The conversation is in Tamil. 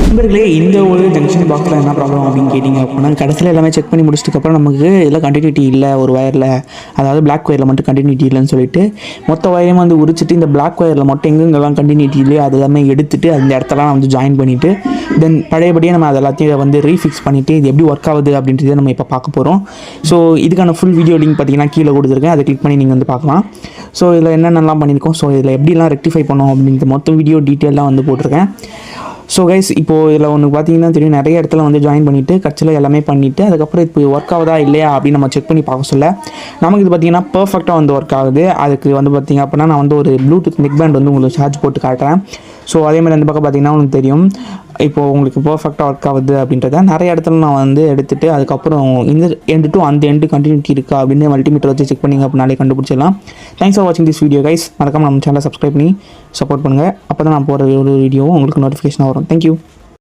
நண்பர்களே, இந்த ஒரு ஜங்ஷன் பாக்ஸில் என்ன ப்ராப்ளம் அப்படின்னு கேட்டிங்க அப்படின்னா, கடைசியில் எல்லாமே செக் பண்ணி முடிச்சதுக்கப்புறம் நமக்கு இதில் கண்டினியூட்டி இல்லை ஒரு ஒயரில், அதாவது பிளாக் ஒயரில் மட்டும் கண்டினியூட்டி இல்லைன்னு சொல்லிட்டு மொத்த ஒயரையும் வந்து உரிச்சிட்டு இந்த பிளாக் ஒயரில் மட்டும் எங்கெங்கெல்லாம் கண்டினியூட்டி இல்லையோ அது எல்லாமே எடுத்துட்டு அந்த இடத்தெல்லாம் வந்து ஜாயின் பண்ணிவிட்டு தென் பழையபடியே நம்ம அது எல்லாத்தையும் வந்து ரீஃபிக்ஸ் பண்ணிவிட்டு இது எப்படி ஒர்க் ஆகுது அப்படின்றத நம்ம இப்போ பார்க்க போகிறோம். ஸோ இதுக்கான ஃபுல் வீடியோ லிங்க் பார்த்தீங்கன்னா கீழே கொடுத்துருக்கேன், அதை கிளிக் பண்ணி நீங்கள் வந்து பார்க்கலாம். ஸோ இதில் என்னென்னலாம் பண்ணியிருக்கோம், ஸோ இதில் எப்படிலாம் ரெக்டிஃபை பண்ணோம் அப்படின்றது மொத்த வீடியோ டீட்டெயிலாக வந்து போட்டிருக்கேன். ஸோ கைஸ், இப்போது இதில் ஒன்று பார்த்தீங்கன்னா தெரியும், நிறைய இடத்துல வந்து ஜாயின் பண்ணிவிட்டு கட்சியில் எல்லாமே பண்ணிவிட்டு அதுக்கப்புறம் இப்போ ஒர்க் ஆகுதா இல்லையா அப்படின்னு நம்ம செக் பண்ணி பார்க்க சொல்ல நமக்கு இது பார்த்திங்கன்னா பர்ஃபெக்டாக வந்து ஒர்க் ஆகுது. அதுக்கு வந்து பார்த்திங்க அப்படின்னா நான் வந்து ஒரு ப்ளூடூத் நெக் பேண்ட் வந்து உங்களுக்கு சார்ஜ் போட்டு காட்டுறேன். ஸோ அதேமாதிரி அந்த பக்கம் பார்த்திங்கன்னா உங்களுக்கு தெரியும் இப்போது உங்களுக்கு பர்ஃபெக்டாக ஒர்க் ஆகுது அப்படின்றத நிறைய இடத்துல நான் வந்து எடுத்துகிட்டு அதுக்கப்புறம் இந்த எண்டு டு அந்த எண்டு கண்டினியூட்டி இருக்கா அப்படின்னு மல்டிமீட்டர் வச்சு செக் பண்ணிங்க அப்படின்னாலே கண்டுபிடிச்சிடலாம். தேங்க்ஸ் ஃபார் வாட்சிங் திஸ் வீடியோ கைஸ். மறக்காம நம்ம சேனலை சப்ஸ்கிரைப் பண்ணி சப்போர்ட் பண்ணுங்கள். அப்போ தான் நான் போகிற ஒரு வீடியோவும் உங்களுக்கு நோட்டிஃபிகேஷன் வரும். தேங்க்யூ.